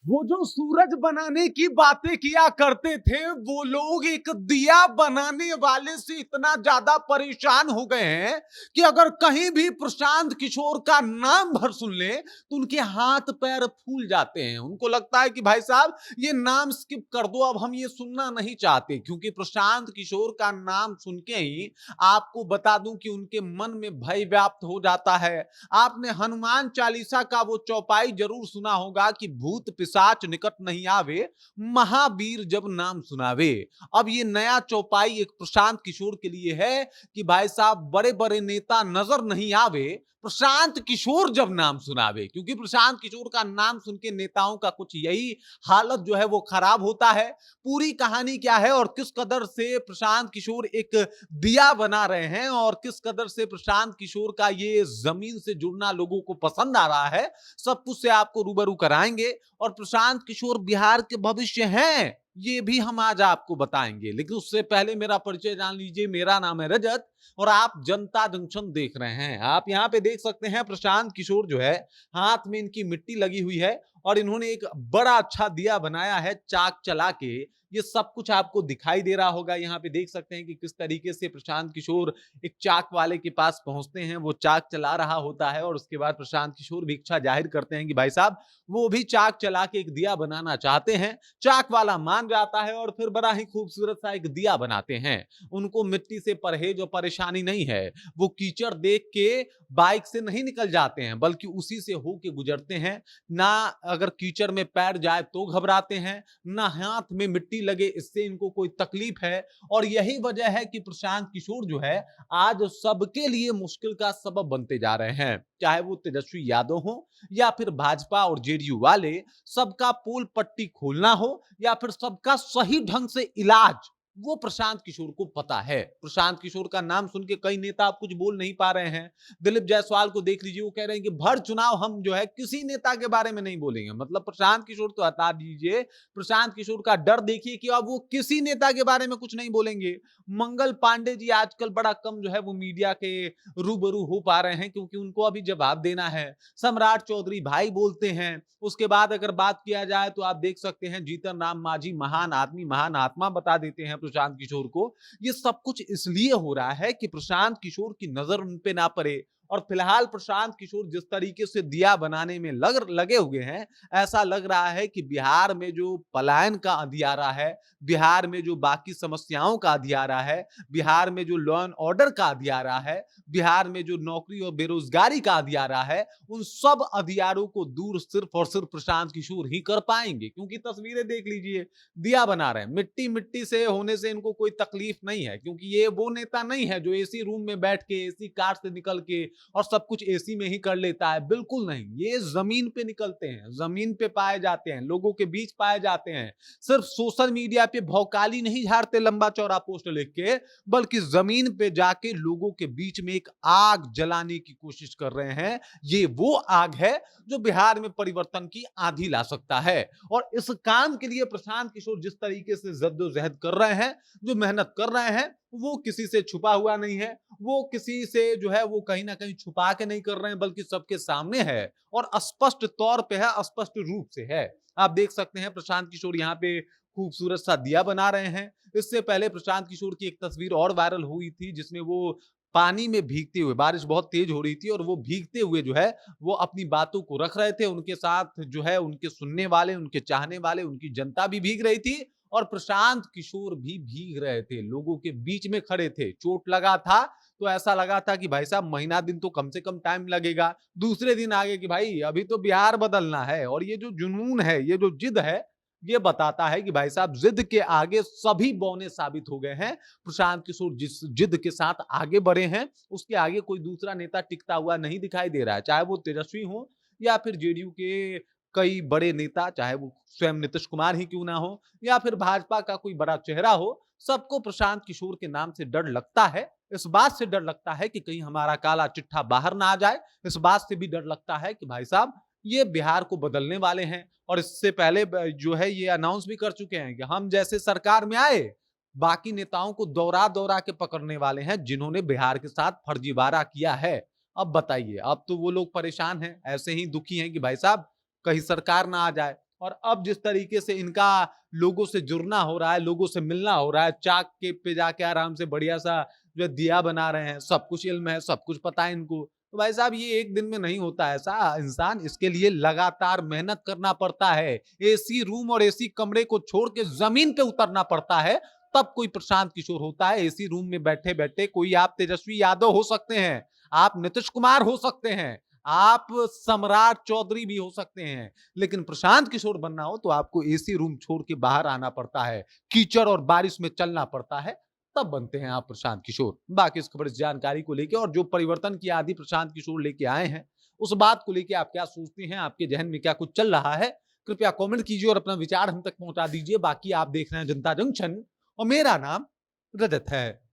वो जो सूरज बनाने की बातें किया करते थे, वो लोग एक दिया बनाने वाले से इतना ज्यादा परेशान हो गए हैं कि अगर कहीं भी प्रशांत किशोर का नाम भर सुन ले तो उनके हाथ पैर फूल जाते हैं। उनको लगता है कि भाई साहब ये नाम स्किप कर दो, अब हम ये सुनना नहीं चाहते, क्योंकि प्रशांत किशोर का नाम सुन के ही आपको बता दूं कि उनके मन में भय व्याप्त हो जाता है। आपने हनुमान चालीसा का वो चौपाई जरूर सुना होगा कि भूत पिशाच निकट नहीं आवे, महावीर जब नाम सुनावे। अब ये नया चौपाई एक प्रशांत किशोर के लिए है कि भाई साहब बड़े बड़े नेता नजर नहीं आवे, प्रशांत किशोर जब नाम सुनावे, क्योंकि प्रशांत किशोर का नाम सुन के नेताओं का कुछ यही हालत जो है वो खराब होता है। पूरी कहानी क्या है और किस कदर से प्रशांत किशोर एक दिया बना रहे हैं और किस कदर से प्रशांत किशोर का ये जमीन से जुड़ना लोगों को पसंद आ रहा है, सब कुछ से आपको रूबरू कराएंगे। और प्रशांत किशोर बिहार के भविष्य हैं, ये भी हम आज आपको बताएंगे। लेकिन उससे पहले मेरा परिचय जान लीजिए। मेरा नाम है रजत और आप जनता जंक्शन देख रहे हैं। आप यहाँ पे देख सकते हैं प्रशांत किशोर जो है, हाथ में इनकी मिट्टी लगी हुई है और इन्होंने एक बड़ा अच्छा दिया बनाया है चाक चला के। ये सब कुछ आपको दिखाई दे रहा होगा। यहाँ पे देख सकते हैं कि किस तरीके से प्रशांत किशोर एक चाक वाले के पास पहुंचते हैं, वो चाक चला रहा होता है और उसके बाद प्रशांत किशोर भी इच्छा जाहिर करते हैं कि भाई साहब वो भी चाक चला के एक दिया बनाना चाहते हैं। चाक वाला मान जाता है और फिर बड़ा ही खूबसूरत सा एक दिया बनाते हैं। उनको मिट्टी से परहेज और परेशानी नहीं है। वो कीचड़ देख के बाइक से नहीं निकल जाते हैं, बल्कि उसी से होके गुजरते हैं। ना अगर कीचड़ में पैर जाए तो घबराते हैं, ना हाथ में मिट्टी लगे इससे इनको कोई तकलीफ है। और यही वजह है कि प्रशांत किशोर जो है आज सबके लिए मुश्किल का सबब बनते जा रहे हैं। चाहे वो तेजस्वी यादव हो या फिर भाजपा और जेडीयू वाले, सबका पोल पट्टी खोलना हो या फिर सबका सही ढंग से इलाज, वो प्रशांत किशोर को पता है। प्रशांत किशोर का नाम सुन के कई नेता आप कुछ बोल नहीं पा रहे हैं। दिलीप जायसवाल को देख लीजिए, वो कह रहे हैं कि भर चुनाव हम जो है किसी नेता के बारे में नहीं बोलेंगे। मतलब प्रशांत किशोर तो हटा दीजिए, प्रशांत किशोर का डर देखिए कि अब वो किसी नेता के बारे में कुछ नहीं बोलेंगे। मंगल पांडे जी आजकल बड़ा कम जो है वो मीडिया के रूबरू हो पा रहे हैं, क्योंकि उनको अभी जवाब देना है। सम्राट चौधरी भाई बोलते हैं। उसके बाद अगर बात किया जाए तो आप देख सकते हैं जीतन राम मांझी महान आदमी महान आत्मा बता देते हैं प्रशांत किशोर को। ये सब कुछ इसलिए हो रहा है कि प्रशांत किशोर की नजर उन पे ना पड़े। और फिलहाल प्रशांत किशोर जिस तरीके से दिया बनाने में लगे हुए हैं, ऐसा लग रहा है कि बिहार में जो पलायन का अंधियारा है, बिहार में जो बाकी समस्याओं का अंधियारा है, बिहार में जो लॉ एंड ऑर्डर का अंधियारा है, बिहार में जो नौकरी और बेरोजगारी का अंधियारा है, उन सब अंधियारों को दूर सिर्फ और सिर्फ प्रशांत किशोर ही कर पाएंगे। क्योंकि तस्वीरें देख लीजिए, दिया बना रहे हैं, मिट्टी मिट्टी से होने से इनको कोई तकलीफ नहीं है, क्योंकि ये वो नेता नहीं है जो एसी रूम में बैठ के एसी कार से निकल के और सब कुछ एसी में ही कर लेता है। बिल्कुल नहीं, ये जमीन पे निकलते हैं, जमीन पे पाए जाते हैं, लोगों के बीच पाए जाते हैं। सिर्फ सोशल मीडिया पे भौकाली नहीं झाड़ते लंबा चौड़ा पोस्ट लिख के, बल्कि जमीन पे जाके लोगों के बीच में एक आग जलाने की कोशिश कर रहे हैं। ये वो आग है जो बिहार में परिवर्तन की आंधी ला सकता है। और इस काम के लिए प्रशांत किशोर जिस तरीके से जद्दोजहद कर रहे हैं, जो मेहनत कर रहे हैं, वो किसी से छुपा हुआ नहीं है। वो किसी से जो है वो कहीं ना कहीं छुपा के नहीं कर रहे हैं, बल्कि सबके सामने है और स्पष्ट तौर पे है, स्पष्ट रूप से है। आप देख सकते हैं प्रशांत किशोर यहाँ पे खूबसूरत सा दिया बना रहे हैं। इससे पहले प्रशांत किशोर की एक तस्वीर और वायरल हुई थी, जिसमें वो पानी में भीगते हुए, बारिश बहुत तेज हो रही थी और वो भीगते हुए जो है वो अपनी बातों को रख रहे थे। उनके साथ जो है उनके सुनने वाले, उनके चाहने वाले, उनकी जनता भी भीग रही थी और प्रशांत किशोर भी भीग रहे थे, लोगों के बीच में खड़े थे। चोट लगा था तो ऐसा लगा था कि भाई साहब महीना दिन तो कम से कम टाइम लगेगा। दूसरे दिन आगे कि भाई अभी तो बिहार बदलना है। और ये जो जुनून है, ये जो जिद है, ये बताता है कि भाई साहब जिद के आगे सभी बौने साबित हो गए हैं। प्रशांत किशोर जिस जिद के साथ आगे बढ़े हैं, उसके आगे कोई दूसरा नेता टिकता हुआ नहीं दिखाई दे रहा है। चाहे वो तेजस्वी हो या फिर जेडीयू के कई बड़े नेता, चाहे वो स्वयं नीतीश कुमार ही क्यों ना हो या फिर भाजपा का कोई बड़ा चेहरा हो, सबको प्रशांत किशोर के नाम से डर लगता है। इस बात से डर लगता है कि कहीं हमारा काला चिट्ठा बाहर ना आ जाए। इस बात से भी डर लगता है कि भाई साहब ये बिहार को बदलने वाले हैं और इससे पहले जो है ये अनाउंस भी कर चुके हैं कि हम जैसे सरकार में आए, बाकी नेताओं को दौरा दौरा के पकड़ने वाले हैं जिन्होंने बिहार के साथ फर्जीवाड़ा किया है। अब बताइए, अब तो वो लोग परेशान हैं, ऐसे ही दुखी हैं कि भाई साहब कहीं सरकार ना आ जाए। और अब जिस तरीके से इनका लोगों से जुड़ना हो रहा है, लोगों से मिलना हो रहा है, चाक के पे जाके आराम से बढ़िया सा जो है दिया बना रहे हैं, सब कुछ इल्म है, सब कुछ पता है इनको। तो भाई साहब ये एक दिन में नहीं होता ऐसा इंसान, इसके लिए लगातार मेहनत करना पड़ता है। एसी रूम और एसी कमरे को छोड़ के जमीन पे उतरना पड़ता है, तब कोई प्रशांत किशोर होता है। एसी रूम में बैठे-बैठे कोई आप तेजस्वी यादव हो सकते हैं, आप नीतीश कुमार हो सकते हैं, आप सम्राट चौधरी भी हो सकते हैं, लेकिन प्रशांत किशोर बनना हो तो आपको एसी रूम छोड़ के बाहर आना पड़ता है, कीचड़ और बारिश में चलना पड़ता है, तब बनते हैं आप प्रशांत किशोर। बाकी इस खबर इस जानकारी को लेके और जो परिवर्तन की आदि प्रशांत किशोर लेके आए हैं, उस बात को लेके आप क्या सोचती हैं? आपके जहन में क्या कुछ चल रहा है? कृपया कमेंट कीजिए और अपना विचार हम तक पहुंचा दीजिए। बाकी आप देख रहे हैं जनता जंक्शन और मेरा नाम रजत है।